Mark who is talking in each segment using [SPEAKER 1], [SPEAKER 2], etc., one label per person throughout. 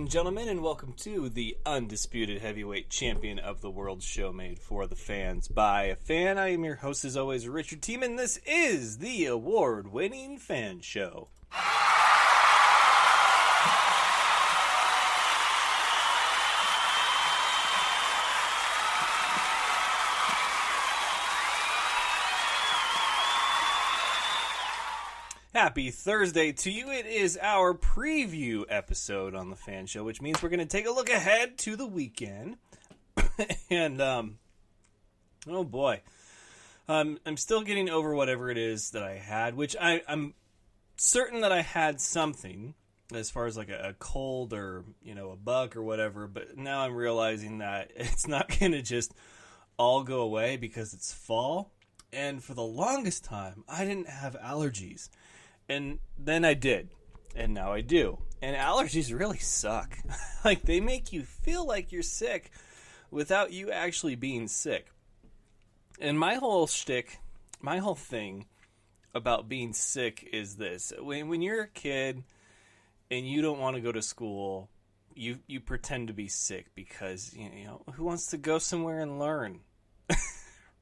[SPEAKER 1] and gentlemen, and welcome to the undisputed heavyweight champion of the world show made for the fans by a fan. I am your host, as always, Richard Tiemann. This is the award-winning Fan Show. Happy Thursday to you. It is our preview episode on the Fan Show, which means we're going to take a look ahead to the weekend. And, oh boy. I'm still getting over whatever it is that I had, which I'm certain that I had something as far as like a cold or, a bug or whatever, but now I'm realizing that it's not going to just all go away because it's fall. And for the longest time, I didn't have allergies. And then I did, and now I do. And allergies really suck. Like, they make you feel like you're sick without you actually being sick. And my whole shtick, my whole thing about being sick is this. When you're a kid and you don't want to go to school, you pretend to be sick because, who wants to go somewhere and learn?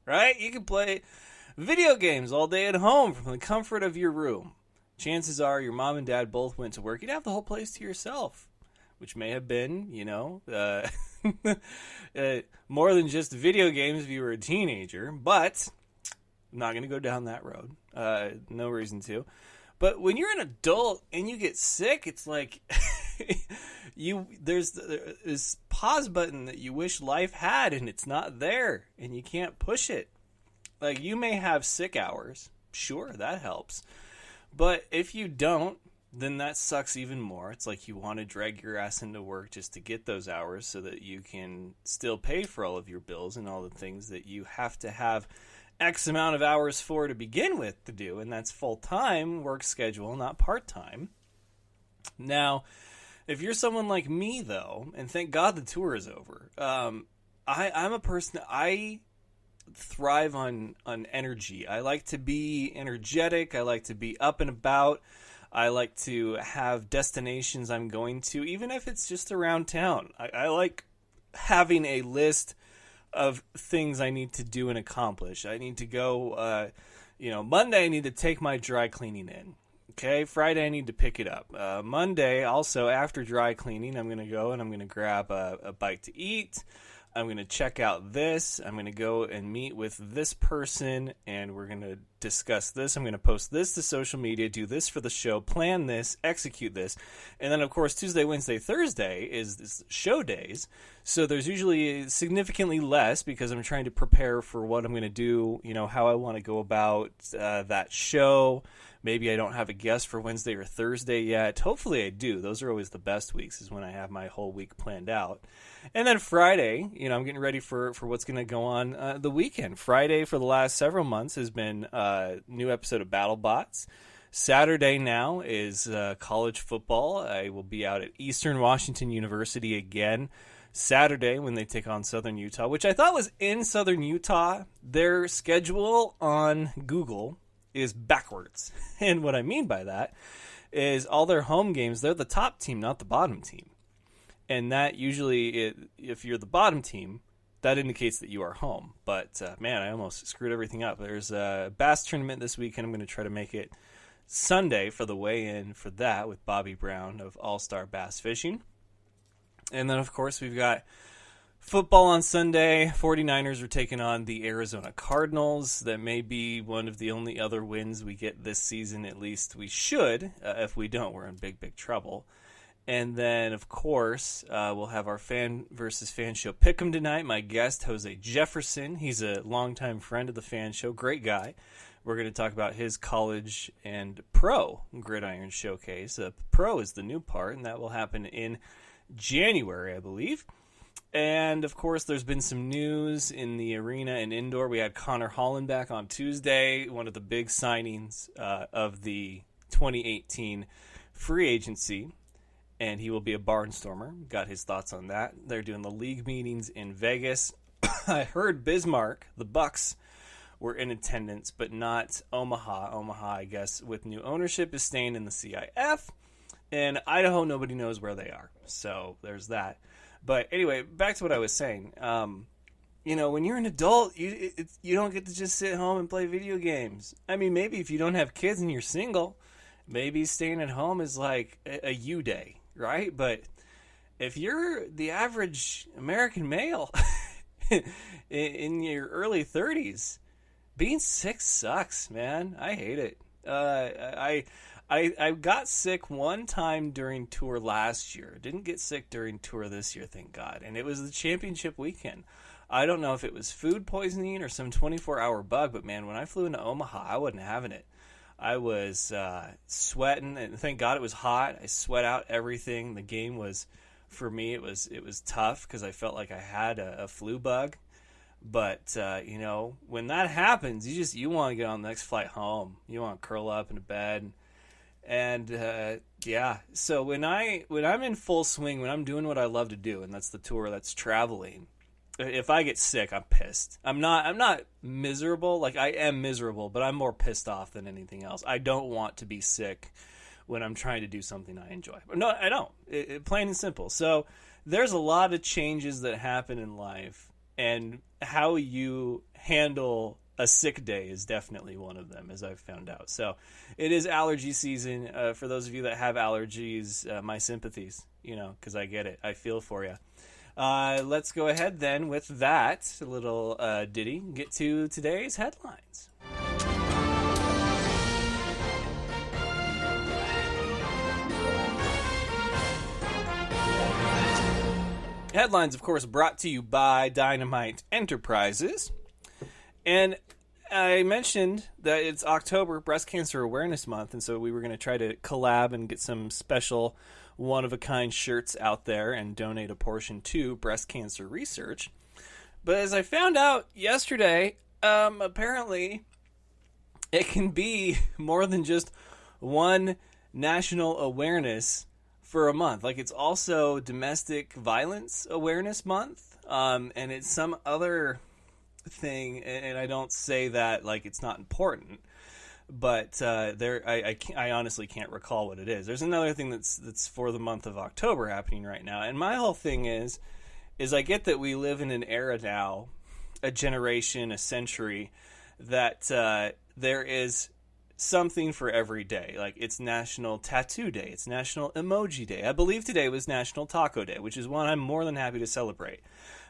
[SPEAKER 1] Right? You can play video games all day at home from the comfort of your room. Chances are your mom and dad both went to work. You'd have the whole place to yourself, which may have been, more than just video games if you were a teenager. But I'm not going to go down that road. No reason to. But when you're an adult and you get sick, it's like there's this pause button that you wish life had, and it's not there, and you can't push it. Like, you may have sick hours. Sure, that helps. But if you don't, then that sucks even more. It's like you want to drag your ass into work just to get those hours so that you can still pay for all of your bills and all the things that you have to have X amount of hours for to begin with to do. And that's full-time work schedule, not part-time. Now, if you're someone like me, though, and thank God the tour is over, I'm a person that I thrive on energy. I like to be energetic. I like to be up and about. I like to have destinations I'm going to, even if it's just around town. I like having a list of things I need to do and accomplish. I need to go, Monday I need to take my dry cleaning in. Okay, Friday I need to pick it up. Monday, also after dry cleaning, I'm going to go and I'm going to grab a bite to eat. I'm going to check out this. I'm going to go and meet with this person, and we're going to discuss this. I'm going to post this to social media, do this for the show, plan this, execute this. And then, of course, Tuesday, Wednesday, Thursday is this show days. So there's usually significantly less because I'm trying to prepare for what I'm going to do, how I want to go about that show. Maybe I don't have a guest for Wednesday or Thursday yet. Hopefully I do. Those are always the best weeks, is when I have my whole week planned out. And then Friday, I'm getting ready for what's going to go on the weekend. Friday for the last several months has been a new episode of BattleBots. Saturday now is college football. I will be out at Eastern Washington University again Saturday when they take on Southern Utah, which I thought was in Southern Utah. Their schedule on Google is backwards. And what I mean by that is all their home games, they're the top team, not the bottom team. And that usually, if you're the bottom team, that indicates that you are home. But, man, I almost screwed everything up. There's a bass tournament this weekend. I'm going to try to make it Sunday for the weigh-in for that with Bobby Brown of All-Star Bass Fishing. And then, of course, we've got football on Sunday. 49ers are taking on the Arizona Cardinals. That may be one of the only other wins we get this season. At least we should. If we don't, we're in big, big trouble. And then, of course, we'll have our Fan versus Fan Show Pick'em tonight. My guest, Jose Jefferson. He's a longtime friend of the Fan Show. Great guy. We're going to talk about his college and pro Gridiron showcase. Pro is the new part, and that will happen in January, I believe. And, of course, there's been some news in the arena and indoor. We had Connor Holland back on Tuesday, one of the big signings of the 2018 free agency. And he will be a barnstormer. Got his thoughts on that. They're doing the league meetings in Vegas. I heard Bismarck, the Bucks, were in attendance, but not Omaha. Omaha, I guess, with new ownership, is staying in the CIF. And Idaho, nobody knows where they are. So there's that. But anyway, back to what I was saying. When you're an adult, you don't get to just sit home and play video games. I mean, maybe if you don't have kids and you're single, maybe staying at home is like a you day, right? But if you're the average American male in your early 30s, being sick sucks, man. I hate it. I got sick one time during tour last year. Didn't get sick during tour this year, thank God. And it was the championship weekend. I don't know if it was food poisoning or some 24-hour bug, but man, when I flew into Omaha, I wasn't having it. I was sweating, and thank God it was hot. I sweat out everything. The game was, for me, it was tough because I felt like I had a flu bug. But, when that happens, you want to get on the next flight home. You want to curl up in a bed. And, so when I'm in full swing, when I'm doing what I love to do, and that's the tour, that's traveling, if I get sick, I'm pissed. I'm not miserable. Like, I am miserable, but I'm more pissed off than anything else. I don't want to be sick when I'm trying to do something I enjoy. No, I don't. Plain and simple. So there's a lot of changes that happen in life, and how you handle a sick day is definitely one of them, as I've found out. So it is allergy season. For those of you that have allergies, my sympathies, because I get it. I feel for you. Let's go ahead then with that little ditty, get to today's headlines. Headlines, of course, brought to you by Dynamite Enterprises. And I mentioned that it's October, Breast Cancer Awareness Month, and so we were going to try to collab and get some special one-of-a-kind shirts out there and donate a portion to breast cancer research. But as I found out yesterday, apparently it can be more than just one national awareness for a month. Like, it's also Domestic Violence Awareness Month, and it's some other thing, and I don't say that like it's not important, but I honestly can't recall what it is. There's another thing that's for the month of October happening right now, and my whole thing is I get that we live in an era now, a generation, a century, that there is something for every day. Like, it's National Tattoo Day, it's National Emoji Day. I believe today was National Taco Day, which is one I'm more than happy to celebrate.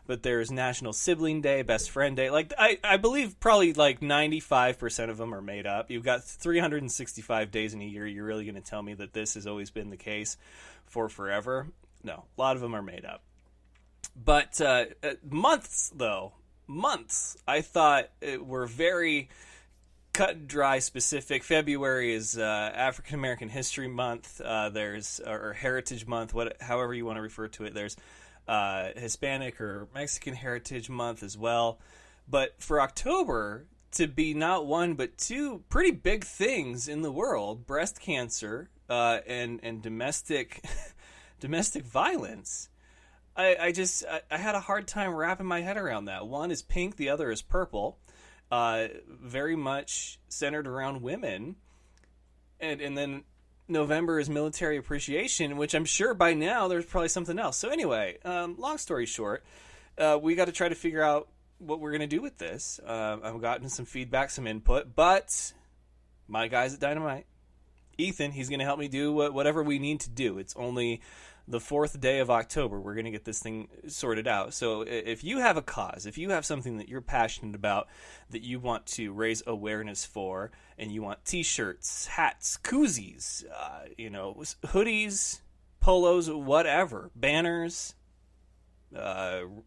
[SPEAKER 1] But there's National Sibling Day, Best Friend Day. Like, I believe probably like 95% of them are made up. You've got 365 days in a year. You're really going to tell me that this has always been the case for forever? No, a lot of them are made up. But months, I thought were very cut and dry specific. February is African American History Month. There's or Heritage Month, however you want to refer to it. There's Hispanic or Mexican Heritage Month as well. But for October to be not one but two pretty big things in the world, breast cancer and domestic violence, I had a hard time wrapping my head around that. One is pink, the other is purple, very much centered around women, and then November is Military Appreciation, which I'm sure by now there's probably something else. So anyway, long story short, we got to try to figure out what we're going to do with this. I've gotten some feedback, some input, but my guys at Dynamite, Ethan, he's going to help me do whatever we need to do. It's only the 4th day of October. We're going to get this thing sorted out. So if you have a cause, if you have something that you're passionate about, that you want to raise awareness for, and you want t-shirts, hats, koozies, hoodies, polos, whatever, banners,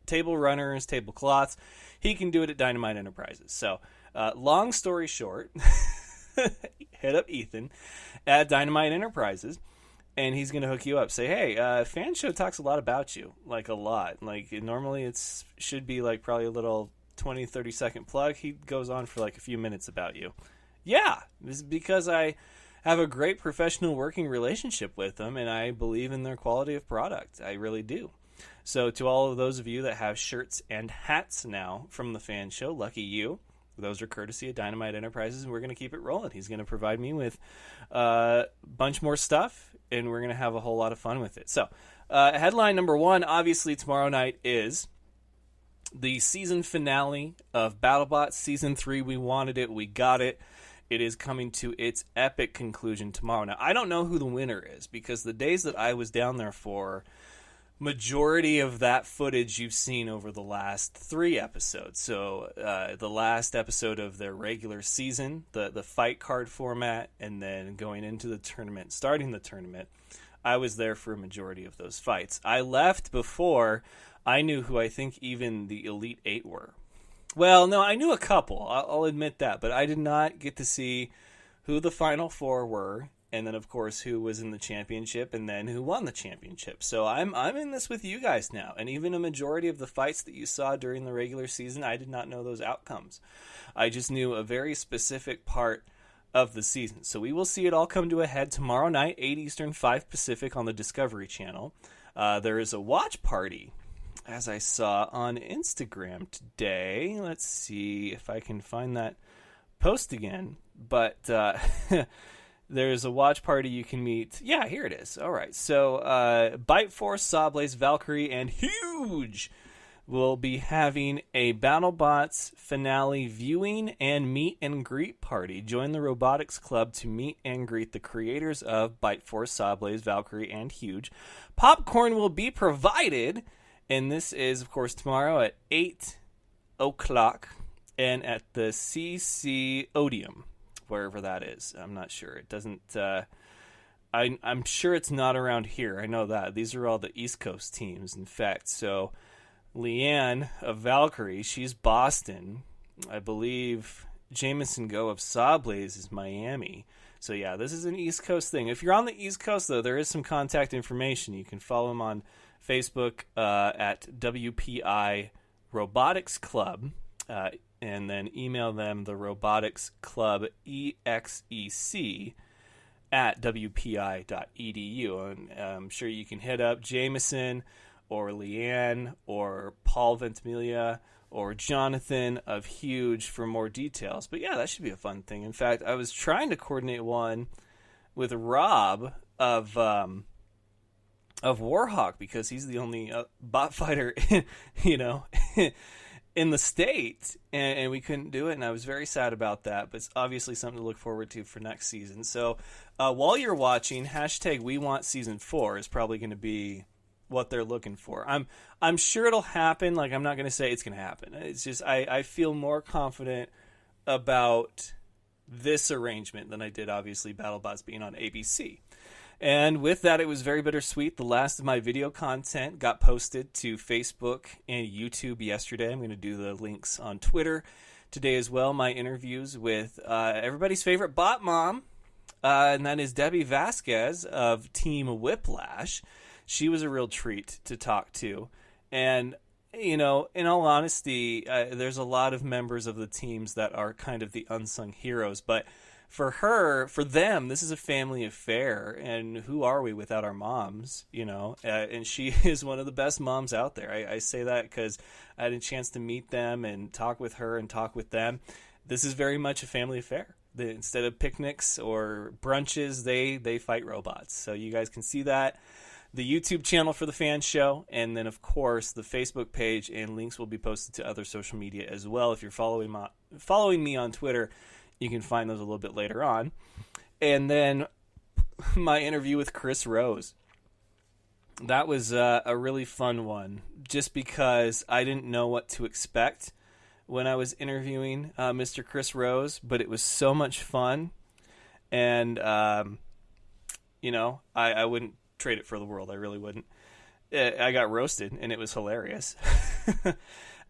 [SPEAKER 1] table runners, tablecloths, he can do it at Dynamite Enterprises. So long story short, hit up Ethan at Dynamite Enterprises, and he's going to hook you up. Say, hey, F.A.N Show talks a lot about you, like a lot. Like, normally it's should be like probably a little 20, 30-second plug. He goes on for like a few minutes about you. Yeah, this is because I have a great professional working relationship with them, and I believe in their quality of product. I really do. So to all of those of you that have shirts and hats now from the F.A.N Show, lucky you. Those are courtesy of Dynamite Enterprises, and we're going to keep it rolling. He's going to provide me with a bunch more stuff, and we're going to have a whole lot of fun with it. So, headline number one, obviously tomorrow night, is the season finale of BattleBots Season 3. We wanted it. We got it. It is coming to its epic conclusion tomorrow. Now, I don't know who the winner is, because the days that I was down there for, majority of that footage you've seen over the last 3 episodes. So the last episode of their regular season, the fight card format, and then going into the tournament, starting the tournament, I was there for a majority of those fights. I left before I knew who I think even the Elite 8 were. Well, no, I knew a couple, I'll admit that, but I did not get to see who the Final 4 were, and then, of course, who was in the championship, and then who won the championship. So I'm in this with you guys now. And even a majority of the fights that you saw during the regular season, I did not know those outcomes. I just knew a very specific part of the season. So we will see it all come to a head tomorrow night, 8 Eastern, 5 Pacific on the Discovery Channel. There is a watch party, as I saw on Instagram today. Let's see if I can find that post again. But... there's a watch party you can meet. Yeah, here it is. All right. So, Bite Force, Sawblaze, Valkyrie, and Huge will be having a BattleBots finale viewing and meet and greet party. Join the Robotics Club to meet and greet the creators of Bite Force, Sawblaze, Valkyrie, and Huge. Popcorn will be provided, and this is, of course, tomorrow at 8 o'clock and at the CC Odium. Wherever that is. I'm not sure. It doesn't... I'm sure it's not around here. I know that. These are all the East Coast teams, in fact. So, Leanne of Valkyrie, she's Boston. I believe Jameson Go of Sawblaze is Miami. So, yeah, this is an East Coast thing. If you're on the East Coast, though, there is some contact information. You can follow them on Facebook at WPI Robotics Club. And then email them the Robotics Club EXEC at WPI.edu. And I'm sure you can hit up Jameson or Leanne or Paul Ventimiglia or Jonathan of Huge for more details. But yeah, that should be a fun thing. In fact, I was trying to coordinate one with Rob of Warhawk, because he's the only bot fighter, in the state, and we couldn't do it, and I was very sad about that, but it's obviously something to look forward to for next season. So while you're watching, hashtag We Want Season 4 is probably going to be what they're looking for. I'm sure it'll happen. Like, I'm not going to say it's going to happen. It's just I feel more confident about this arrangement than I did, obviously, BattleBots being on ABC. And with that, it was very bittersweet. The last of my video content got posted to Facebook and YouTube yesterday. I'm going to do the links on Twitter today as well. My interviews with everybody's favorite bot mom, and that is Debbie Vasquez of Team Whiplash. She was a real treat to talk to. And, in all honesty, there's a lot of members of the teams that are kind of the unsung heroes, but for them, this is a family affair, and who are we without our moms, and she is one of the best moms out there. I say that because I had a chance to meet them and talk with her and talk with them. This is very much a family affair. Instead of picnics or brunches, they fight robots. So you guys can see that. The YouTube channel for the F.A.N show, and then, of course, the Facebook page, and links will be posted to other social media as well. If you're following me on Twitter, you can find those a little bit later on. And then my interview with Chris Rose. That was a really fun one, just because I didn't know what to expect when I was interviewing Mr. Chris Rose, but it was so much fun. And, I wouldn't trade it for the world. I really wouldn't. I got roasted, and it was hilarious.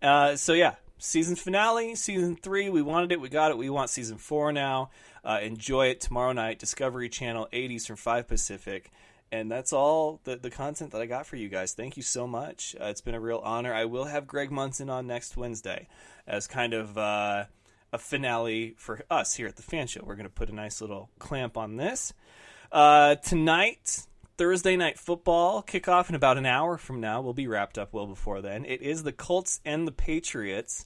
[SPEAKER 1] So, yeah. Season finale, Season 3, we wanted it, we got it, we want Season 4 now. Enjoy it tomorrow night, Discovery Channel, 8 Eastern, 5 Pacific. And that's all the content that I got for you guys. Thank you so much. It's been a real honor. I will have Greg Munson on next Wednesday as kind of a finale for us here at the F.A.N show. We're going to put a nice little clamp on this. Tonight, Thursday Night Football, kickoff in about an hour from now. We'll be wrapped up well before then. It is the Colts and the Patriots.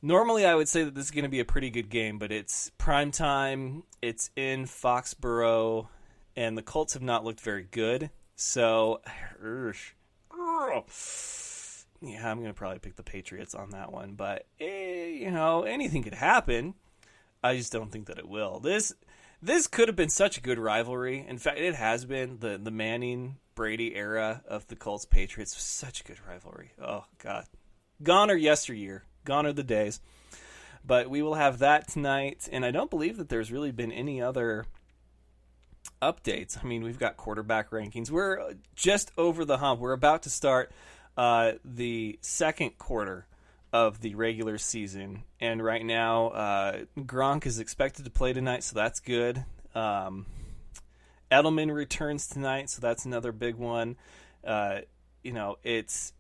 [SPEAKER 1] Normally, I would say that this is going to be a pretty good game, but it's prime time. It's in Foxborough, and the Colts have not looked very good. So, yeah, I'm going to probably pick the Patriots on that one. But, anything could happen. I just don't think that it will. This could have been such a good rivalry. In fact, it has been. The Manning-Brady era of the Colts-Patriots was such a good rivalry. Oh, God. Gone are yesteryear. Gone are the days. But we will have that tonight. And I don't believe that there's really been any other updates. I mean, we've got quarterback rankings. We're just over the hump. We're about to start the second quarter of the regular season. And right now, Gronk is expected to play tonight, so that's good. Edelman returns tonight, so that's another big one. It's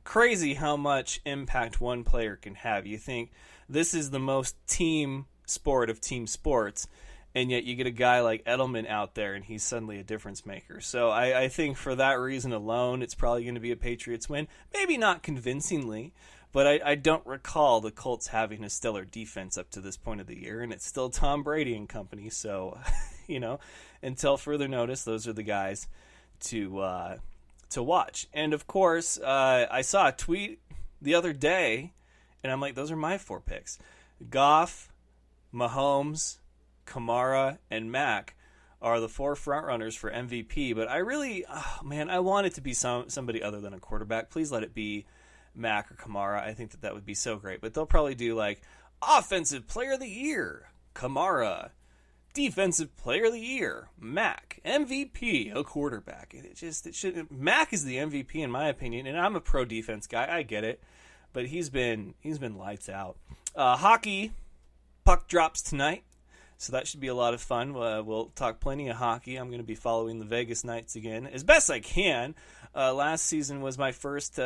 [SPEAKER 1] crazy how much impact one player can have. You think this is the most team sport of team sports, and yet you get a guy like Edelman out there, and he's suddenly a difference maker. So I think for that reason alone, it's probably going to be a Patriots win. Maybe not convincingly, but I don't recall the Colts having a stellar defense up to this point of the year, and it's still Tom Brady and company. So, until further notice, those are the guys to watch. And, of course, I saw a tweet the other day, and I'm like, those are my 4 picks. Goff, Mahomes, Kamara, and Mack are the 4 frontrunners for MVP. But I want it to be somebody other than a quarterback. Please let it be Mack or Kamara. I think that would be so great. But they'll probably do, like, Offensive Player of the Year, Kamara. Defensive Player of the Year, Mack. MVP, a quarterback. Mack is the MVP in my opinion, and I'm a pro defense guy. I get it, but he's been lights out. Hockey, puck drops tonight, so that should be a lot of fun. We'll talk plenty of hockey. I'm going to be following the Vegas Knights again as best I can. Last season was my first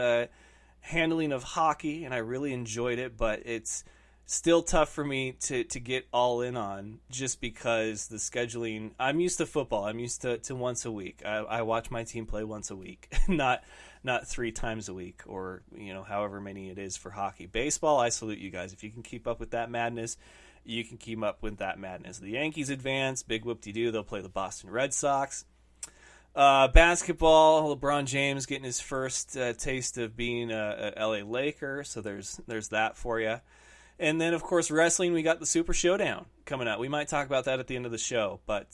[SPEAKER 1] handling of hockey, and I really enjoyed it, but it's still tough for me to get all in on just because the scheduling. I'm used to football. I'm used to once a week. I watch my team play once a week, not 3 times a week or however many it is for hockey. Baseball, I salute you guys. If you can keep up with that madness, you can keep up with that madness. The Yankees advance, big whoop-de-doo. They'll play the Boston Red Sox. Basketball, LeBron James getting his first taste of being a LA Laker, so there's that for you. And then, of course, wrestling, we got the Super Showdown coming out. We might talk about that at the end of the show. But,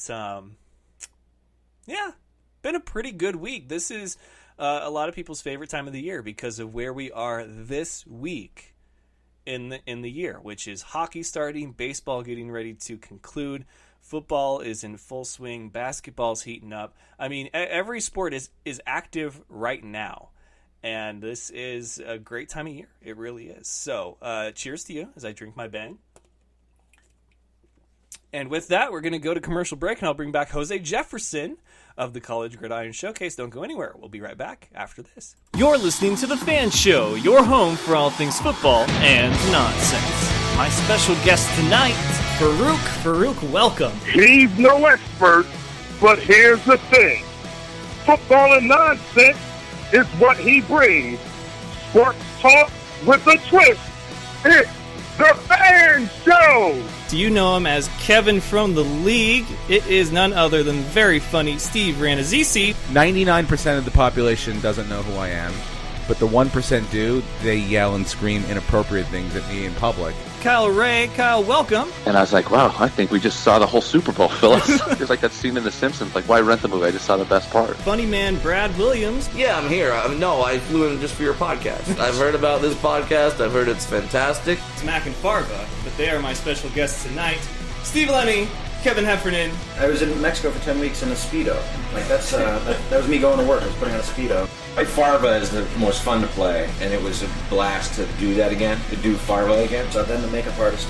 [SPEAKER 1] been a pretty good week. This is a lot of people's favorite time of the year because of where we are this week in the year, which is hockey starting, baseball getting ready to conclude, football is in full swing, basketball's heating up. I mean, every sport is active right now. And this is a great time of year. It really is. So, cheers to you as I drink my Bang. And with that, we're going to go to commercial break, and I'll bring back Jose Jefferson of the College Gridiron Showcase. Don't go anywhere. We'll be right back after this. You're listening to The F.A.N. Show, your home for all things football and nonsense. My special guest tonight, Farouk. Farouk, welcome.
[SPEAKER 2] He's no expert, but here's the thing. Football and nonsense is what he brings. Sports talk with a twist. It's the F.A.N. Show.
[SPEAKER 1] Do you know him as Kevin from the League? It is none other than very funny Steve Ranazzisi.
[SPEAKER 3] 99% of the population doesn't know who I am, but the 1% do. They yell and scream inappropriate things at me in public.
[SPEAKER 1] Kyle Ray. Kyle, welcome.
[SPEAKER 4] And I was like, wow, I think we just saw the whole Super Bowl, Phyllis. It's like that scene in The Simpsons, like, why rent the movie? I just saw the best part.
[SPEAKER 1] Funny man Brad Williams.
[SPEAKER 5] Yeah, I'm here. I flew in just for your podcast. I've heard about this podcast. I've heard it's fantastic.
[SPEAKER 1] It's Mac and Farva, but they are my special guests tonight. Steve Lemmy, Kevin Heffernan.
[SPEAKER 6] I was in Mexico for 10 weeks in a Speedo. Like, that was me going to work. I was putting on a Speedo.
[SPEAKER 7] Farva is the most fun to play, and it was a blast to do that again, to do Farva again.
[SPEAKER 6] So then the makeup artist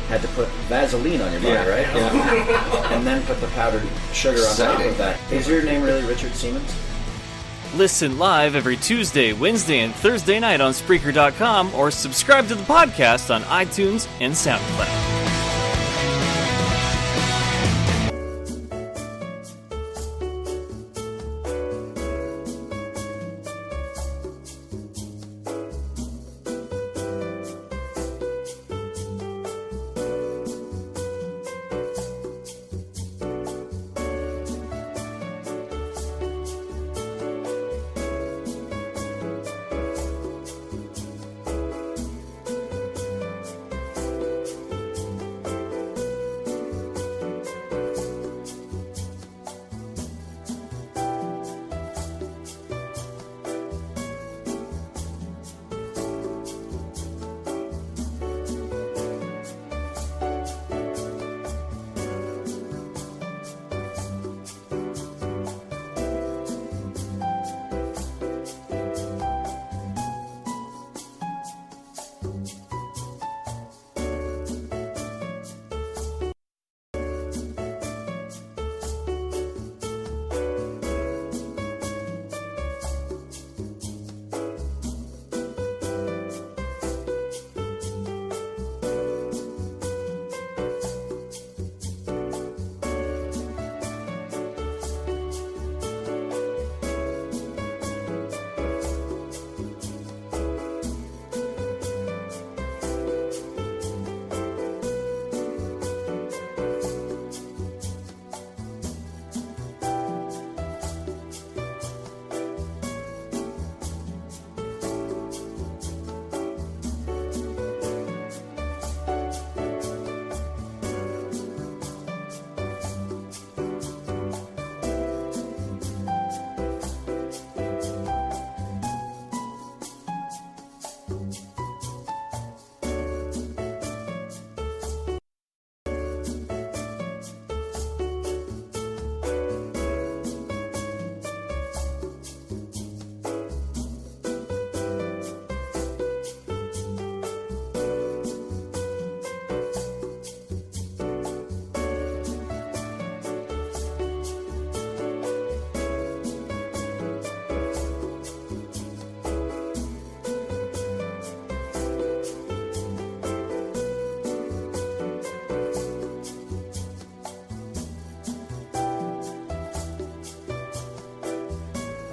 [SPEAKER 6] had to put Vaseline on your body, right?
[SPEAKER 7] Yeah.
[SPEAKER 6] And then put the powdered sugar on top of that. Is your name really Richard Siemens?
[SPEAKER 1] Listen live every Tuesday, Wednesday, and Thursday night on Spreaker.com or subscribe to the podcast on iTunes and SoundCloud.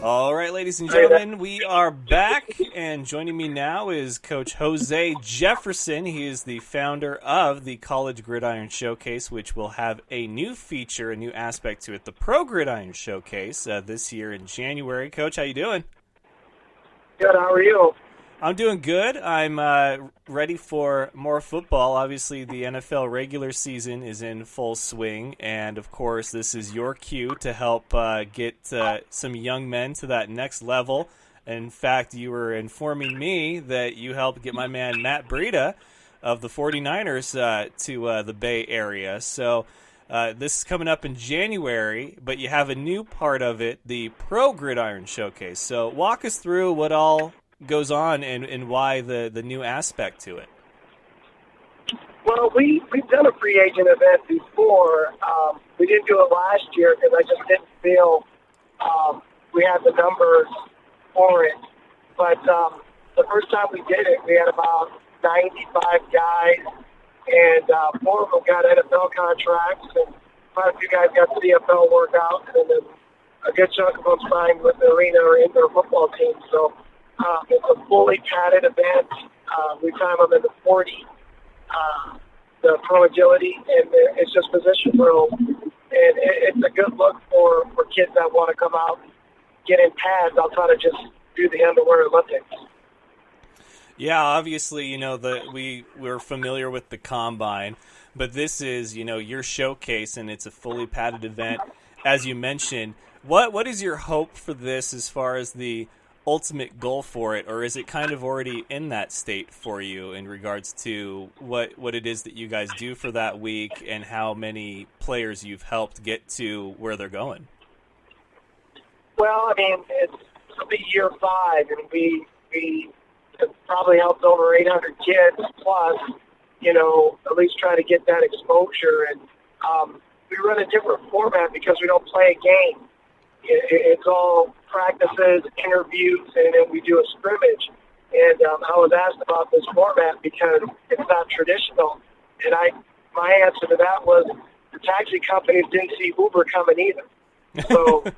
[SPEAKER 1] All right, ladies and gentlemen, we are back, and joining me now is Coach Jose Jefferson. He is the founder of the College Gridiron Showcase, which will have a new feature, a new aspect to it, the Pro Gridiron Showcase, this year in January. Coach, how you doing?
[SPEAKER 8] Good, how are you?
[SPEAKER 1] I'm doing good. I'm ready for more football. Obviously, the NFL regular season is in full swing, and of course, this is your cue to help get some young men to that next level. In fact, you were informing me that you helped get my man Matt Breida of the 49ers to the Bay Area. So this is coming up in January, but you have a new part of it, the Pro Gridiron Showcase. So walk us through what all goes on and why the new aspect to it.
[SPEAKER 8] Well, we've done a free agent event before. We didn't do it last year because I just didn't feel we had the numbers for it. But the first time we did it, we had about 95 guys, and 4 of them got NFL contracts, and quite a few guys got CFL workouts, and then a good chunk of them signed with the arena or indoor football team. So it's a fully padded event. We time them in the 40, the pro agility, and it's just position drill. And it's a good look for kids that want to come out and get in pads. I'll try to just do the underwear Olympics.
[SPEAKER 1] Yeah, obviously, we're familiar with the Combine, but this is, your showcase, and it's a fully padded event. As you mentioned, what is your hope for this as far as the ultimate goal for it, or is it kind of already in that state for you in regards to what it is that you guys do for that week and how many players you've helped get to where they're going?
[SPEAKER 8] Well, I mean, it'll be year 5, and we have probably helped over 800 kids plus, at least try to get that exposure. And we run a different format because we don't play a game. It's all practices, interviews, and then we do a scrimmage. And I was asked about this format because it's not traditional. And my answer to that was the taxi companies didn't see Uber coming either. So, and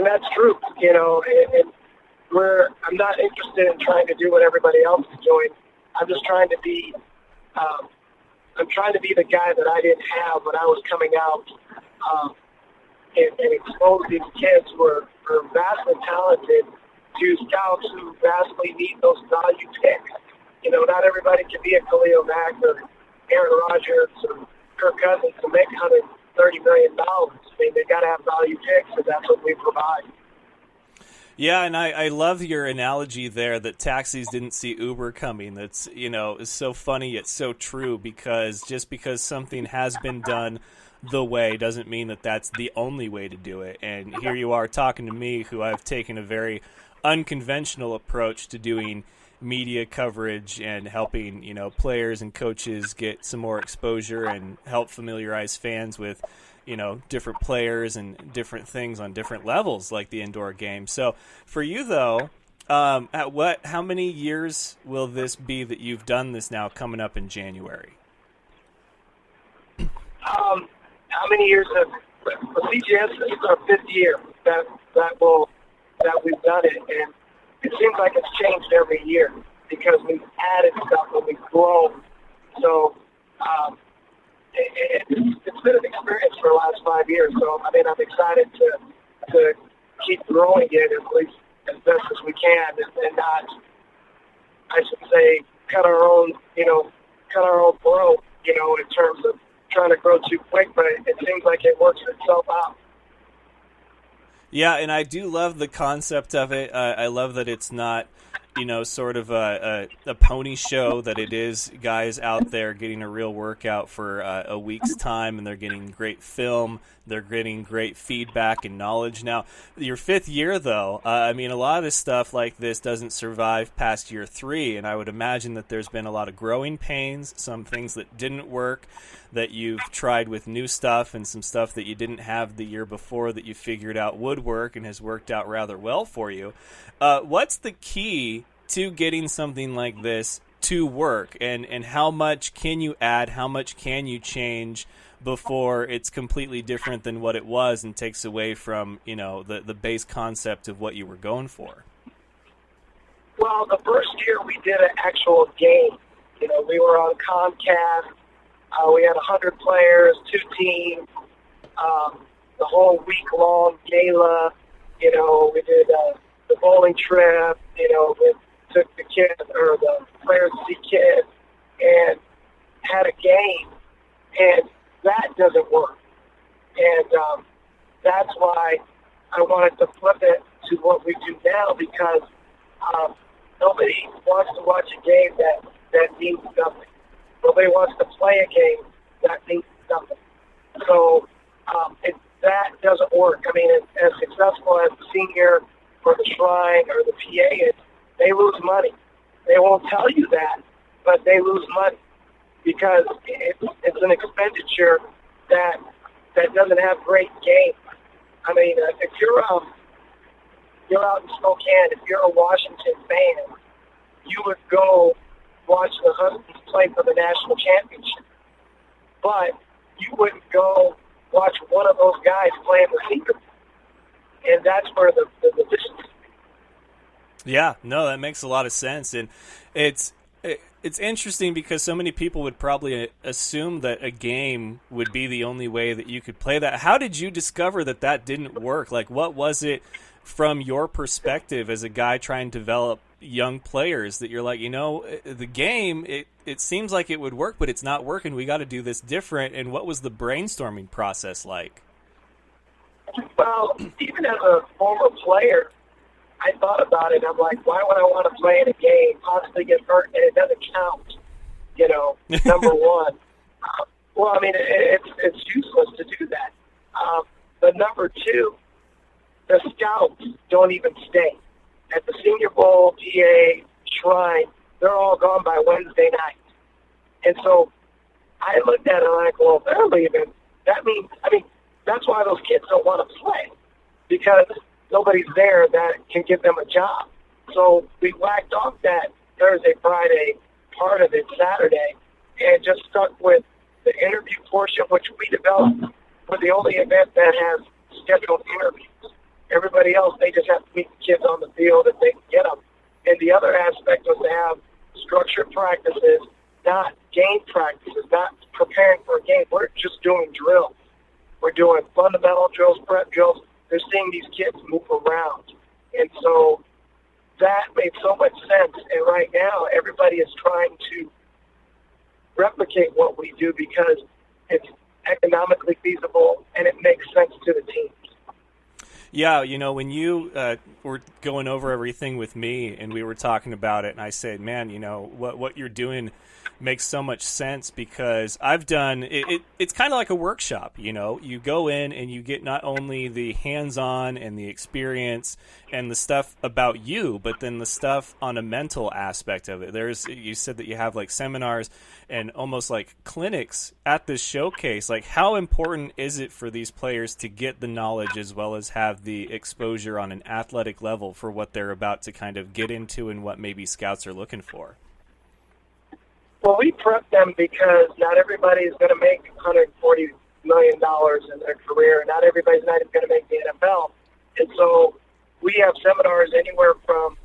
[SPEAKER 8] that's true. I'm not interested in trying to do what everybody else is doing. I'm just trying to be. I'm trying to be the guy that I didn't have when I was coming out. And expose these kids who are vastly talented to scouts who vastly need those value picks. Not everybody can be a Khalil Mack or Aaron Rodgers or Kirk Cousins to make $130 million. I mean, they got to have value picks, and that's what we provide.
[SPEAKER 1] Yeah, and I love your analogy there that taxis didn't see Uber coming. That's, is so funny yet so true, because just because something has been done the way doesn't mean that that's the only way to do it. And here you are talking to me, who I've taken a very unconventional approach to doing media coverage and helping, players and coaches get some more exposure and help familiarize fans with, different players and different things on different levels, like the indoor game. So for you though, how many years will this be that you've done this now coming up in January?
[SPEAKER 8] How many years have CGS? This is our 5th year that we've done it, and it seems like it's changed every year because we've added stuff and we've grown. So it's been an experience for the last 5 years. So I'm excited to keep growing it at least as best as we can, and not, I should say, cut our own throat, in terms of trying to grow too quick, but it seems like it works itself out.
[SPEAKER 1] Yeah, and I do love the concept of it. I love that it's not, sort of a pony show, that it is guys out there getting a real workout for a week's time, and they're getting great film, they're getting great feedback and knowledge. Now, your 5th year, though, a lot of stuff like this doesn't survive past year 3, and I would imagine that there's been a lot of growing pains, some things that didn't work, that you've tried with new stuff, and some stuff that you didn't have the year before that you figured out would work and has worked out rather well for you. What's the key to getting something like this to work, and how much can you add, how much can you change before it's completely different than what it was and takes away from, the base concept of what you were going for?
[SPEAKER 8] Well, the first year we did an actual game. We were on Comcast. We had 100 players, 2 teams, the whole week-long gala. We did the bowling trip. We took the kids or the players to see kids and had a game. And that doesn't work. And that's why I wanted to flip it to what we do now, because nobody wants to watch a game that means nothing. Nobody wants to play a game that means nothing. So if that doesn't work, I mean, as successful as the Senior or the Shrine or the PA is, they lose money. They won't tell you that, but they lose money because it's an expenditure that doesn't have great games. I mean, if you're out in Spokane, if you're a Washington fan, you would go watch the Huskies play for the national championship. But you wouldn't go watch one of those guys play in the Senior Bowl. And that's where the division is.
[SPEAKER 1] Yeah, no, that makes a lot of sense. And it's interesting because so many people would probably assume that a game would be the only way that you could play that. How did you discover that didn't work? Like, what was it from your perspective as a guy trying to develop young players that you're like, the game, it seems like it would work, but it's not working. We got to do this different. And what was the brainstorming process like?
[SPEAKER 8] Well, even as a former player, I thought about it. I'm like, why would I want to play in a game, possibly get hurt, and it doesn't count? Number one. Well, I mean, it's useless to do that. But number two, the scouts don't even stay. At the Senior Bowl, PA, Shrine, they're all gone by Wednesday night. And so I looked at it like, well, if they're leaving, that means, that's why those kids don't want to play, because nobody's there that can give them a job. So we whacked off that Thursday, Friday part of it Saturday and just stuck with the interview portion, which we developed. We're the only event that has scheduled interviews. Everybody else, they just have to meet the kids on the field if they can get them. And the other aspect was to have structured practices, not game practices, not preparing for a game. We're just doing drills. We're doing fundamental drills, prep drills. They're seeing these kids move around. And so that made so much sense. And right now, everybody is trying to replicate what we do because it's economically feasible and it makes sense to the teams.
[SPEAKER 1] Yeah, when you were going over everything with me and we were talking about it, and I said, man, what you're doing makes so much sense because I've done it's kind of like a workshop. You go in and you get not only the hands-on and the experience and the stuff about you, but then the stuff on a mental aspect of it. You said that you have like seminars and almost like clinics at this showcase. Like, how important is it for these players to get the knowledge as well as have the exposure on an athletic level for what they're about to kind of get into and what maybe scouts are looking for?
[SPEAKER 8] Well, we prep them because not everybody is going to make $140 million in their career. Not everybody's not even going to make the NFL. And so we have seminars anywhere from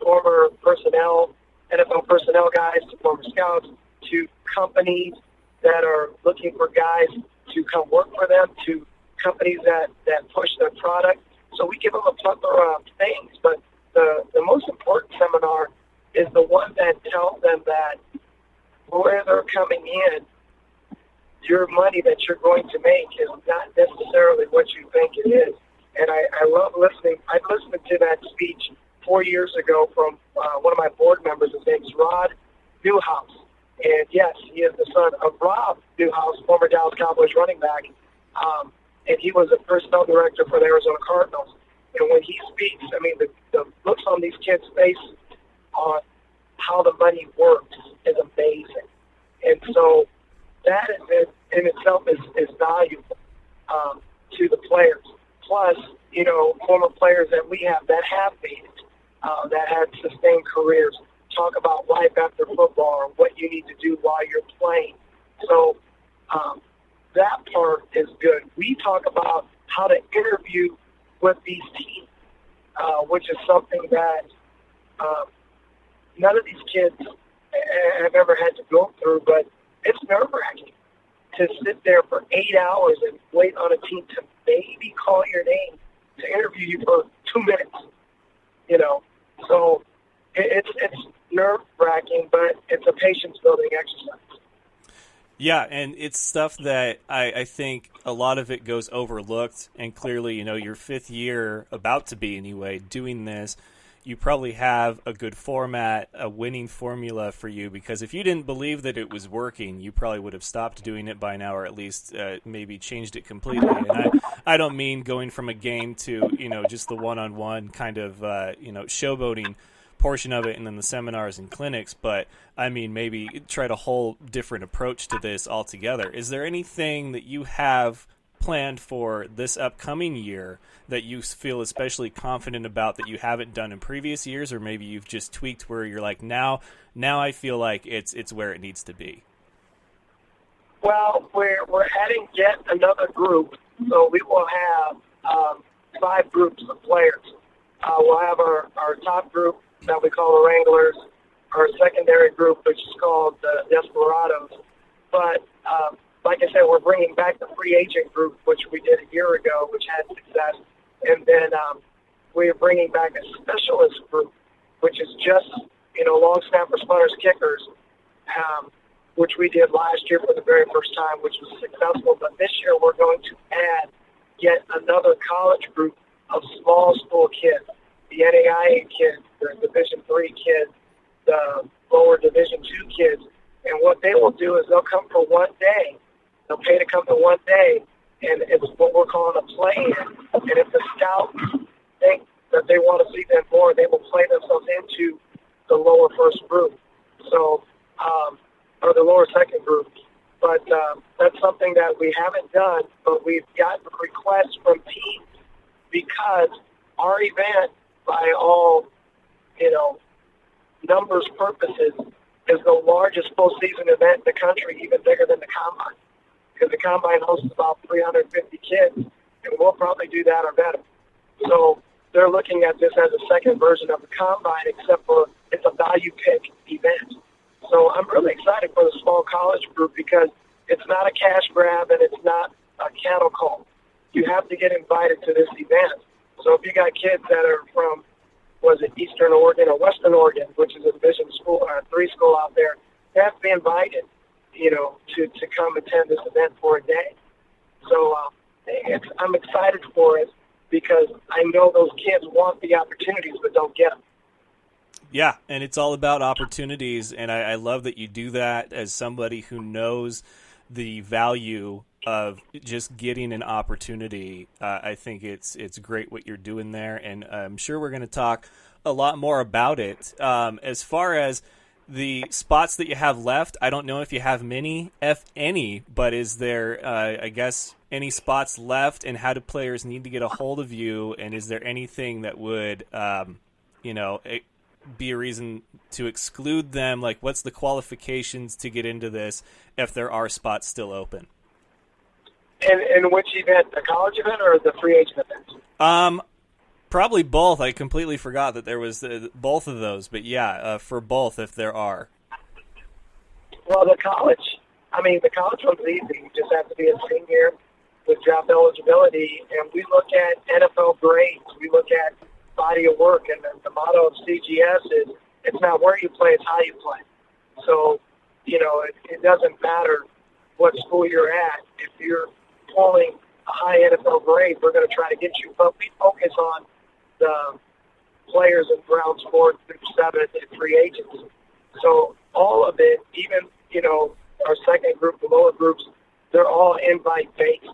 [SPEAKER 8] former personnel, NFL personnel guys, to former scouts, to companies that are looking for guys to come work for them, to companies that push their product. So we give them a plethora of things. But the most important seminar is the one that tells them that where they're coming in, your money that you're going to make is not necessarily what you think it is. And I love listening. I listened to that speech 4 years ago from one of my board members. His name's Rod Newhouse. And yes, he is the son of Rob Newhouse, former Dallas Cowboys running back. And he was a personnel director for the Arizona Cardinals. And when he speaks, I mean, the looks on these kids' faces on how the money works is amazing. And so that in itself is valuable to the players. Plus, former players that we have that have made it, that had sustained careers, talk about life after football or what you need to do while you're playing. So part is good. We talk about how to interview with these teams, which is something that none of these kids have ever had to go through, but it's nerve-wracking to sit there for 8 hours and wait on a team to maybe call your name to interview you for 2 minutes, you know. So it's nerve-wracking, but it's a patience-building exercise.
[SPEAKER 1] Yeah, and it's stuff that I think a lot of it goes overlooked, and clearly, you know, your 5th year, about to be anyway, doing this, you probably have a good format, a winning formula for you, because if you didn't believe that it was working, you probably would have stopped doing it by now, or at least maybe changed it completely. And I don't mean going from a game to, you know, just the one-on-one kind of, you know, showboating portion of it and then the seminars and clinics, but I mean maybe try a whole different approach to this altogether. Is there anything that you have planned for this upcoming year that you feel especially confident about that you haven't done in previous years, or maybe you've just tweaked where you're like, now I feel like it's where it needs to be?
[SPEAKER 8] Well, we're adding yet another group, so we will have 5 groups of players. We'll have our top group that we call the Wranglers, our secondary group, which is called the Desperados. But like I said, we're bringing back the free agent group, which we did a year ago, which had success. And then we're bringing back a specialist group, which is just, you know, long snappers, punters, kickers, which we did last year for the very first time, which was successful. But this year we're going to add yet another college group of small school kids, the NAIA kids, the Division III kids, the lower Division II kids. And what they will do is they'll come for one day. They'll pay to come to one day, and it's what we're calling a play-in. And if the scouts think that they want to see them more, they will play themselves into the lower first group, so or the lower second group. But that's something that we haven't done, but we've gotten requests from teams because our event, by all, you know, numbers purposes, is the largest postseason event in the country, even bigger than the Combine. Because the Combine hosts about 350 kids, and we'll probably do that or better. So they're looking at this as a second version of the Combine, except for it's a value pick event. So I'm really excited for the small college group because it's not a cash grab and it's not a cattle call. You have to get invited to this event. So if you got kids that are from, was it Eastern Oregon or Western Oregon, which is a Division school or a 3 school out there, they have to be invited, you know, to come attend this event for a day. So I'm excited for it because I know those kids want the opportunities but don't get them.
[SPEAKER 1] Yeah, and it's all about opportunities, and I love that you do that as somebody who knows the value of just getting an opportunity. I think it's great what you're doing there, and I'm sure we're going to talk a lot more about it. As far as the spots that you have left, I don't know if you have many, if any, but is there, I guess, any spots left, and how do players need to get a hold of you, and is there anything that would, be a reason to exclude them? Like, what's the qualifications to get into this if there are spots still open?
[SPEAKER 8] And which event, the college event or the free agent event?
[SPEAKER 1] Probably both. I completely forgot that there was both of those, but yeah, for both if there are.
[SPEAKER 8] Well, the college one's easy. You just have to be a senior with draft eligibility, and we look at NFL grades. We look at body of work, and the motto of CGS is it's not where you play, it's how you play. So, you know, it doesn't matter what school you're at. If you're pulling a high NFL grade, we're going to try to get you. But we focus on the players in rounds 4 through 7 and free agents. So all of it, even, you know, our second group, the lower groups, they're all invite-based.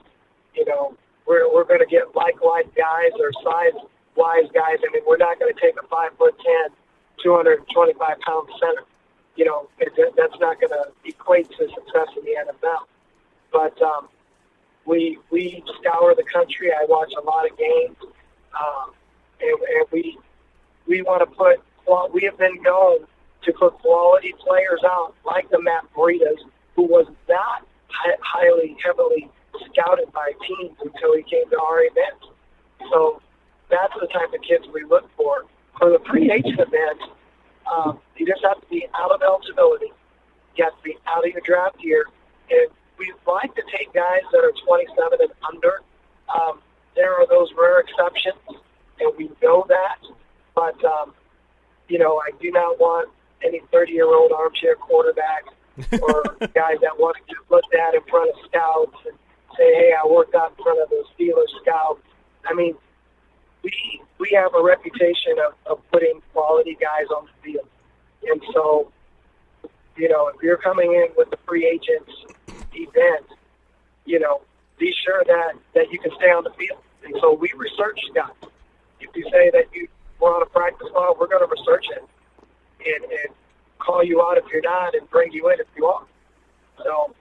[SPEAKER 8] You know, we're going to get like guys or size-wise guys. I mean, we're not going to take a 5'10", 225-pound center. You know, that's not going to equate to success in the NFL. But we scour the country. I watch a lot of games, and we want to put. We have been known to put quality players out, like the Matt Breidas, who was not heavily scouted by teams until he came to our event. So that's the type of kids we look for. For the free agent event, you just have to be out of eligibility. You have to be out of your draft year. And we like to take guys that are 27 and under. There are those rare exceptions, and we know that. But, I do not want any 30-year-old armchair quarterback or guys that want to get looked at in front of scouts and say, hey, I worked out in front of the Steelers scout. I mean, we have a reputation of putting quality guys on the field. And so, if you're coming in with the free agents event, be sure that you can stay on the field. And so we research guys. If you say that you were on a practice squad, we're going to research it and call you out if you're not and bring you in if you are. So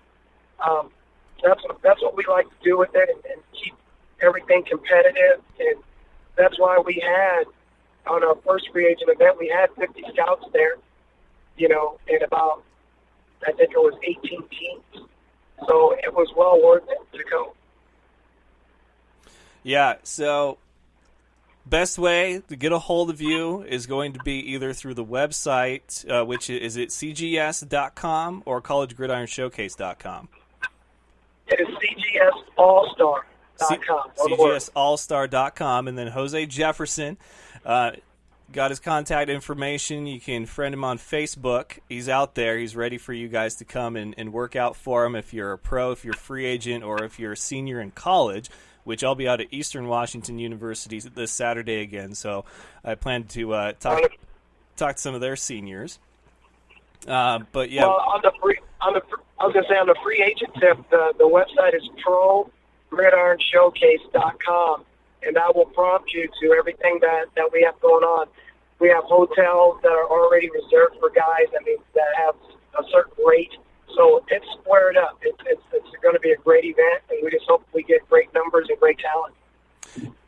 [SPEAKER 8] that's what we like to do with it and keep everything competitive. And that's why we had, on our first free agent event, we had 50 scouts there, and about, I think it was 18 teams. So it was well worth it to go.
[SPEAKER 1] Yeah, so best way to get a hold of you is going to be either through the website, which is at cgs.com or collegeGridironShowcase.com.
[SPEAKER 8] It is cgsallstar.com.
[SPEAKER 1] cgsallstar.com, and then Jose Jefferson got his contact information. You can friend him on Facebook. He's out there. He's ready for you guys to come and work out for him if you're a pro, if you're a free agent, or if you're a senior in college, which I'll be out at Eastern Washington University this Saturday again. So I plan to talk to some of their seniors. But yeah.
[SPEAKER 8] Well, I was going to say on the free agent tip, the website is ProGridironShowcase.com, and that will prompt you to everything that we have going on. We have hotels that are already reserved for guys, that have a certain rate. So it's squared up. It's going to be a great event, and we just hope we get great numbers and great talent.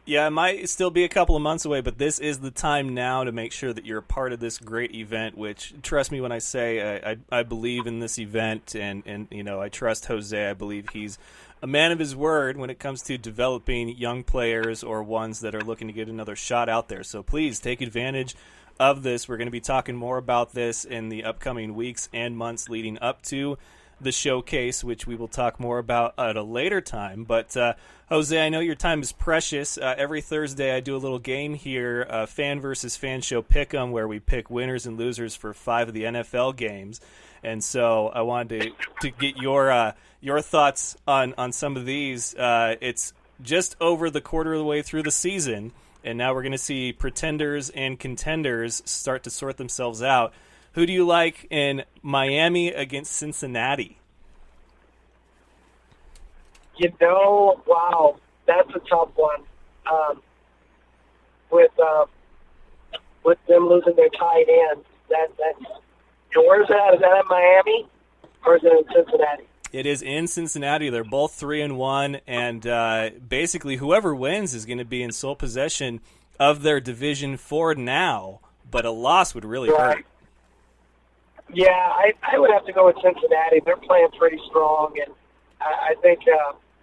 [SPEAKER 1] Yeah, it might still be a couple of months away, but this is the time now to make sure that you're a part of this great event, which, trust me when I say I believe in this event, and I trust Jose. I believe he's a man of his word when it comes to developing young players or ones that are looking to get another shot out there. So please take advantage of this. We're going to be talking more about this in the upcoming weeks and months leading up to the showcase, which we will talk more about at a later time. But Jose, I know your time is precious. Every Thursday I do a little game here, Fan versus Fan Show Pick'em, where we pick winners and losers for 5 of the NFL games. And so I wanted to get your thoughts on some of these. It's just over the quarter of the way through the season, and now we're going to see pretenders and contenders start to sort themselves out. Who do you like in Miami against Cincinnati?
[SPEAKER 8] Wow, that's a tough one. With them losing their tight end, that's. And where's that? Is that in Miami or is it in Cincinnati?
[SPEAKER 1] It is in Cincinnati. They're both 3-1, and basically whoever wins is going to be in sole possession of their division for now. But a loss would really hurt.
[SPEAKER 8] Yeah, I would have to go with Cincinnati. They're playing pretty strong, and I think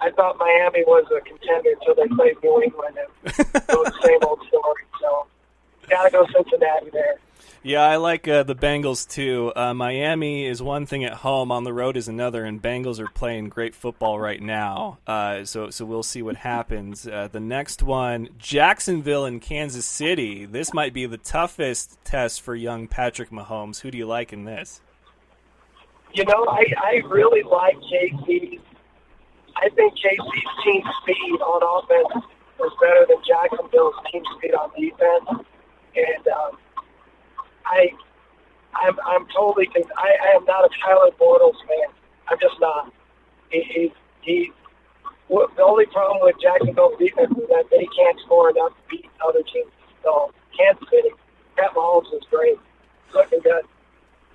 [SPEAKER 8] I thought Miami was a contender until they played New England, and it was the same old story. So, got to go Cincinnati there.
[SPEAKER 1] Yeah, I like the Bengals too. Miami is one thing at home, on the road is another, and Bengals are playing great football right now. So we'll see what happens. The next one, Jacksonville and Kansas City. This might be the toughest test for young Patrick Mahomes. Who do you like in this?
[SPEAKER 8] I really like KC. I think KC's team speed on offense was better than Jacksonville's team speed on defense, and I'm totally. I am not a Tyler Bortles fan. I'm just not. The only problem with Jacksonville's defense is that they can't score enough to beat other teams. So Kansas City, Pat Mahomes is great, looking good.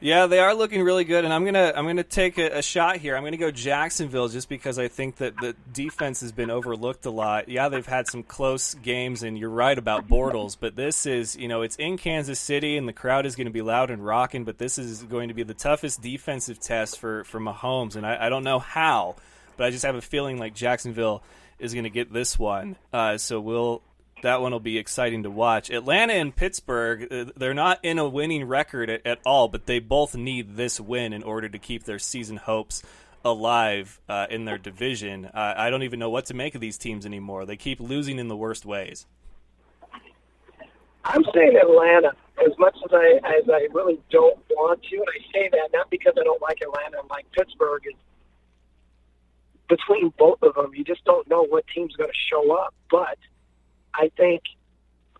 [SPEAKER 1] Yeah, they are looking really good, and I'm gonna take a shot here. I'm gonna go Jacksonville just because I think that the defense has been overlooked a lot. Yeah, they've had some close games, and you're right about Bortles, but this is, it's in Kansas City, and the crowd is going to be loud and rocking, but this is going to be the toughest defensive test for Mahomes, and I don't know how, but I just have a feeling like Jacksonville is going to get this one. So that one will be exciting to watch. Atlanta and Pittsburgh, they're not in a winning record at all, but they both need this win in order to keep their season hopes alive in their division. I don't even know what to make of these teams anymore. They keep losing in the worst ways.
[SPEAKER 8] I'm saying Atlanta as much as I really don't want to, and I say that not because I don't like Atlanta and like Pittsburgh. Is between both of them, you just don't know what team's going to show up. But I think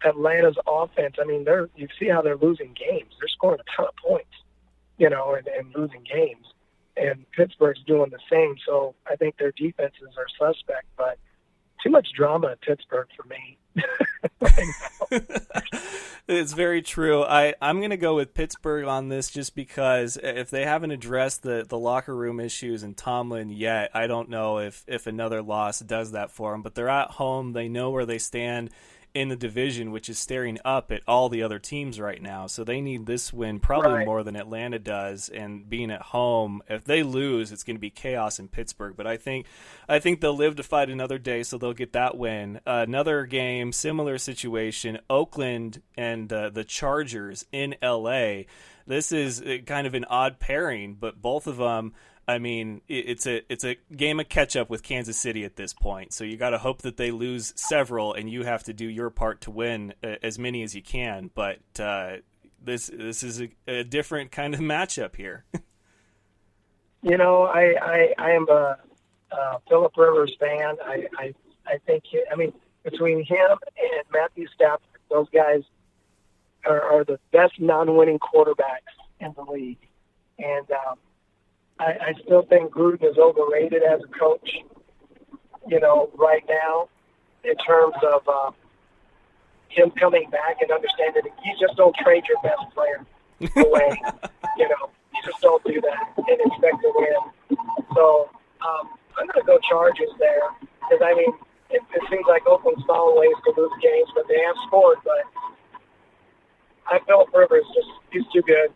[SPEAKER 8] Atlanta's offense, I mean, you see how they're losing games. They're scoring a ton of points, and losing games. And Pittsburgh's doing the same. So I think their defenses are suspect, but too much drama at Pittsburgh for me.
[SPEAKER 1] It's very true. I'm going to go with Pittsburgh on this just because if they haven't addressed the locker room issues and Tomlin yet, I don't know if another loss does that for them. But they're at home. They know where they stand in the division, which is staring up at all the other teams right now. So they need this win probably more than Atlanta does. And being at home, if they lose, it's going to be chaos in Pittsburgh. But I think they'll live to fight another day, so they'll get that win. Another game, similar situation, Oakland and the Chargers in L.A. This is kind of an odd pairing, but both of them, I mean, it's a game of catch-up with Kansas City at this point. So you got to hope that they lose several, and you have to do your part to win as many as you can. But this is a different kind of matchup here.
[SPEAKER 8] I am a Phillip Rivers fan. I think, between him and Matthew Stafford, those guys are the best non-winning quarterbacks in the league. And I still think Gruden is overrated as a coach, right now, in terms of him coming back and understanding that you just don't trade your best player away. You just don't do that and expect to win. So I'm going to go Chargers there because, it seems like Oakland's found ways to lose games, but they have scored. But I felt Rivers he's too good.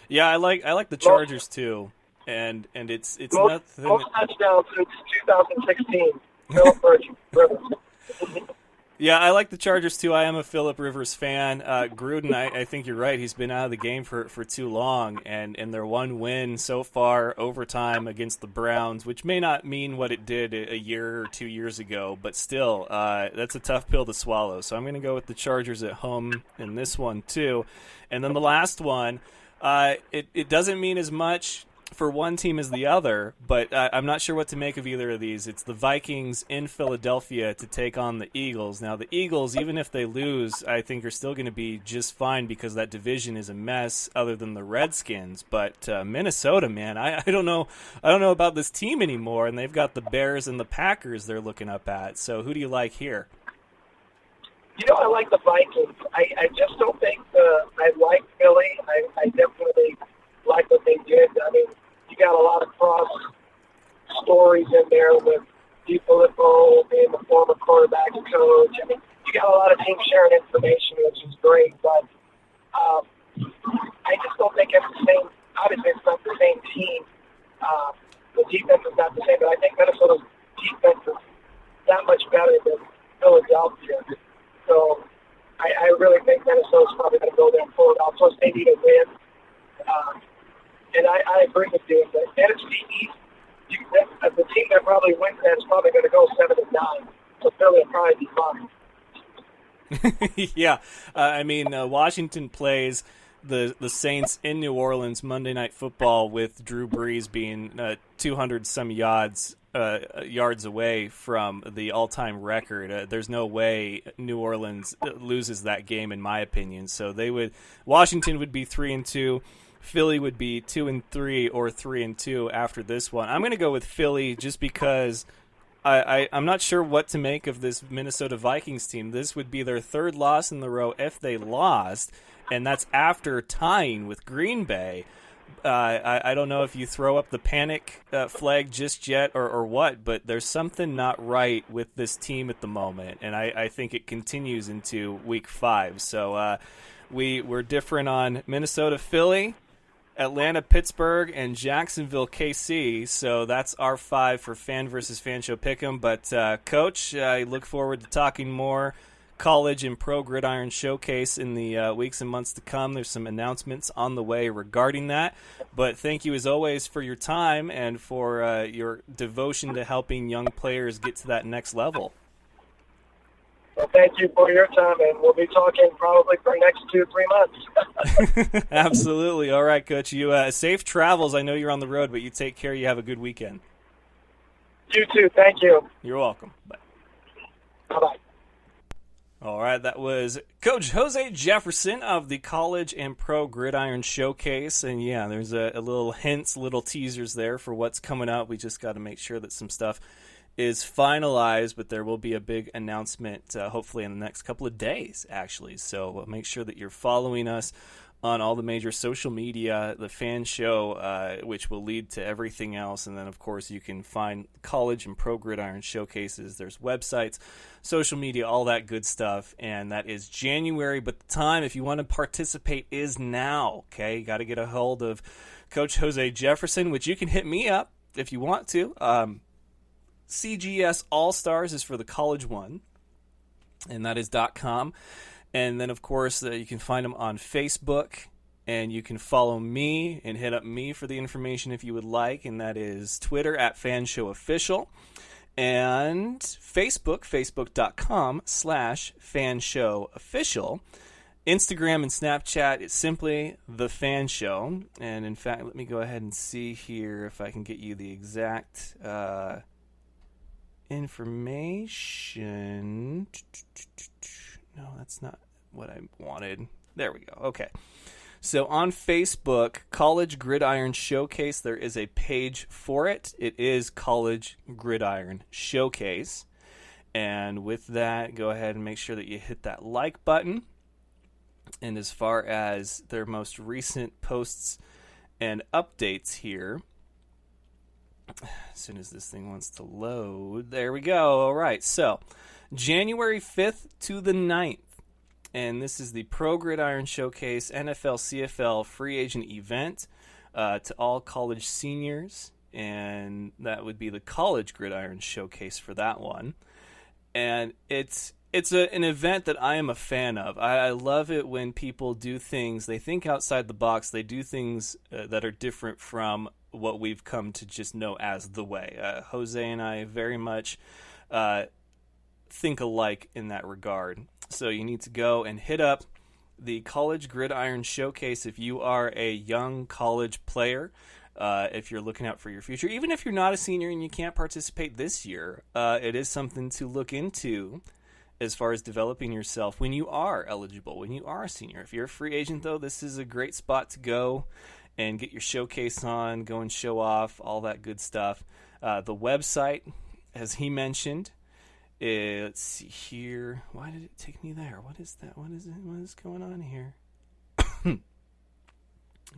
[SPEAKER 1] Yeah, I like the Chargers too, and it's
[SPEAKER 8] most touchdowns since 2016. Phillip Rivers.
[SPEAKER 1] Yeah, I like the Chargers too. I am a Phillip Rivers fan. Gruden, I think you're right. He's been out of the game for too long, and their one win so far, overtime against the Browns, which may not mean what it did a year or 2 years ago, but still, that's a tough pill to swallow. So I'm going to go with the Chargers at home in this one too. And then the last one, it doesn't mean as much for one team as the other, but I'm not sure what to make of either of these. It's the Vikings in Philadelphia to take on the Eagles. Now, the Eagles, even if they lose, I think are still going to be just fine because that division is a mess other than the Redskins. But Minnesota, man, I don't know about this team anymore, and they've got the Bears and the Packers they're looking up at. So who do you like here?
[SPEAKER 8] I like the Vikings. I just don't think I like Philly. I definitely like what they did. You got a lot of cross stories in there with DiFilippo being the former quarterback coach. You got a lot of teams sharing information, which is great, but I just don't think it's the same. Obviously, it's not the same team. The defense is not the same, but I think Minnesota's defense is that much better than Philadelphia. So I really think Minnesota's probably going to go there and pull it off. Plus, they need a win. And I agree with you. The NFC East, the team that probably wins that's probably going to go 7-9. So Philly will probably be fine.
[SPEAKER 1] Yeah. Washington plays the Saints in New Orleans Monday Night Football with Drew Brees being 200-some yards away from the all-time record. There's no way New Orleans loses that game, in my opinion. So Washington would be 3-2. Philly would be 2-3 or 3-2 after this one. I'm going to go with Philly just because I'm not sure what to make of this Minnesota Vikings team. This would be their third loss in the row if they lost, and that's after tying with Green Bay. I don't know if you throw up the panic flag just yet or what, but there's something not right with this team at the moment, and I think it continues into Week 5. So we're different on Minnesota, Philly. Atlanta, Pittsburgh, and Jacksonville, KC. So that's our 5 for Fan versus Fan Show Pick'em. But, Coach, I look forward to talking more college and pro gridiron showcase in the weeks and months to come. There's some announcements on the way regarding that. But thank you, as always, for your time and for your devotion to helping young players get to that next level.
[SPEAKER 8] Well, thank you for your time, and we'll be talking probably for the next 2-3 months.
[SPEAKER 1] Absolutely. All right, Coach. You safe travels. I know you're on the road, but you take care. You have a good weekend.
[SPEAKER 8] You too. Thank you.
[SPEAKER 1] You're welcome. Bye.
[SPEAKER 8] Bye-bye.
[SPEAKER 1] All right, that was Coach Jose Jefferson of the College and Pro Gridiron Showcase. And, yeah, there's a little hints, little teasers there for what's coming up. We just got to make sure that some stuff is finalized, but there will be a big announcement hopefully in the next couple of days, actually. So make sure that you're following us on all the major social media, the fan show, which will lead to everything else. And then, of course, you can find college and pro gridiron showcases. There's websites, social media, all that good stuff. And that is January. But the time, if you want to participate, is now. Okay, you got to get a hold of Coach Jose Jefferson, which you can hit me up if you want to. CGS All-Stars is for the college one, and that is .com. And then, of course, you can find them on Facebook, and you can follow me and hit up me for the information if you would like, and that is Twitter at FanShowOfficial, and Facebook, facebook.com/FanShowOfficial. Instagram and Snapchat, it's simply The Fan Show. And, in fact, let me go ahead and see here if I can get you the exact information. No, that's not what I wanted. There we go. Okay. So on Facebook, College Gridiron Showcase, there is a page for it. It is College Gridiron Showcase. And with that, go ahead and make sure that you hit that like button. And as far as their most recent posts and updates here, as soon as this thing wants to load, there we go. All right, so January 5th to the 9th, and this is the Pro Gridiron Showcase NFL CFL free agent event to all college seniors, and that would be the College Gridiron Showcase for that one. And it's an event that I am a fan of. I love it when people do things, they think outside the box, they do things that are different from what we've come to just know as the way. Jose and I very much think alike in that regard. So you need to go and hit up the College Gridiron Showcase if you are a young college player, if you're looking out for your future. Even if you're not a senior and you can't participate this year, it is something to look into as far as developing yourself when you are eligible, when you are a senior. If you're a free agent, though, this is a great spot to go and get your showcase on, go and show off, all that good stuff. The website, as he mentioned, let's see here. Why did it take me there? What is that? What is it? What is going on here?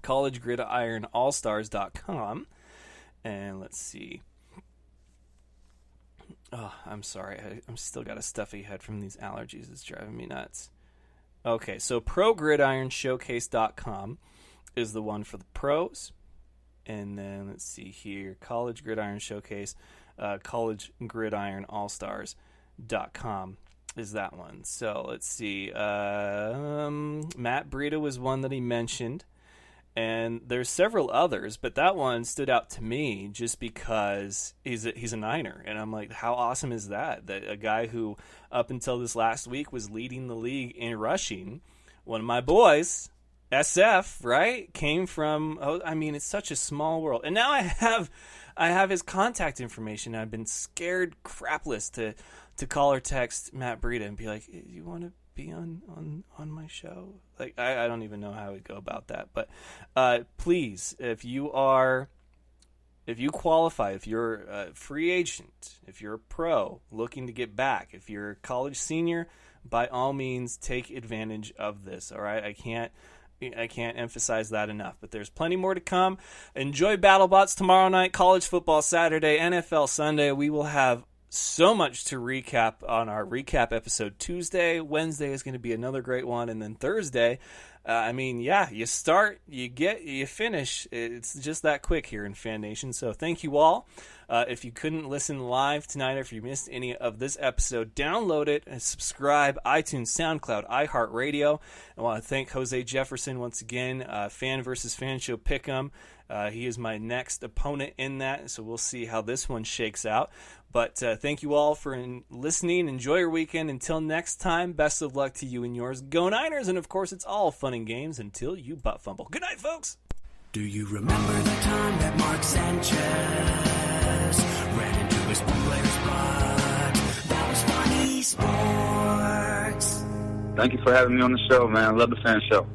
[SPEAKER 1] collegegridironallstars.com. And let's see. Oh, I'm sorry. I'm still got a stuffy head from these allergies. It's driving me nuts. Okay, so progridironshowcase.com is the one for the pros. And then let's see here. College Gridiron Showcase, collegegridironallstars.com is that one. So let's see. Matt Breida was one that he mentioned. And there's several others, but that one stood out to me just because he's a Niner. And I'm like, how awesome is that? That a guy who up until this last week was leading the league in rushing, one of my boys, SF, right, came from, it's such a small world. And now I have his contact information. I've been scared crapless to call or text Matt Breida and be like, you want to be on my show? Like, I don't even know how we'd go about that. But please, if you qualify, if you're a free agent, if you're a pro looking to get back, if you're a college senior, by all means take advantage of this. All right, I can't emphasize that enough. But there's plenty more to come. Enjoy BattleBots tomorrow night, college football Saturday, NFL Sunday. We will have so much to recap on our recap episode Tuesday. Wednesday is going to be another great one. And then Thursday, I mean, yeah, you start, you finish. It's just that quick here in Fan Nation. So thank you all. If you couldn't listen live tonight, or if you missed any of this episode, download it and subscribe. iTunes, SoundCloud, iHeartRadio. I want to thank Jose Jefferson once again. Fan versus Fan Show Pick'em. He is my next opponent in that, so we'll see how this one shakes out. But thank you all for listening. Enjoy your weekend. Until next time, best of luck to you and yours. Go Niners! And, of course, it's all fun and games until you butt fumble. Good night, folks!
[SPEAKER 9] Do you remember the time that Mark Sanchez ran into his own player's butt? That was funny sports.
[SPEAKER 10] Thank you for having me on the show, man. I love the Fan Show.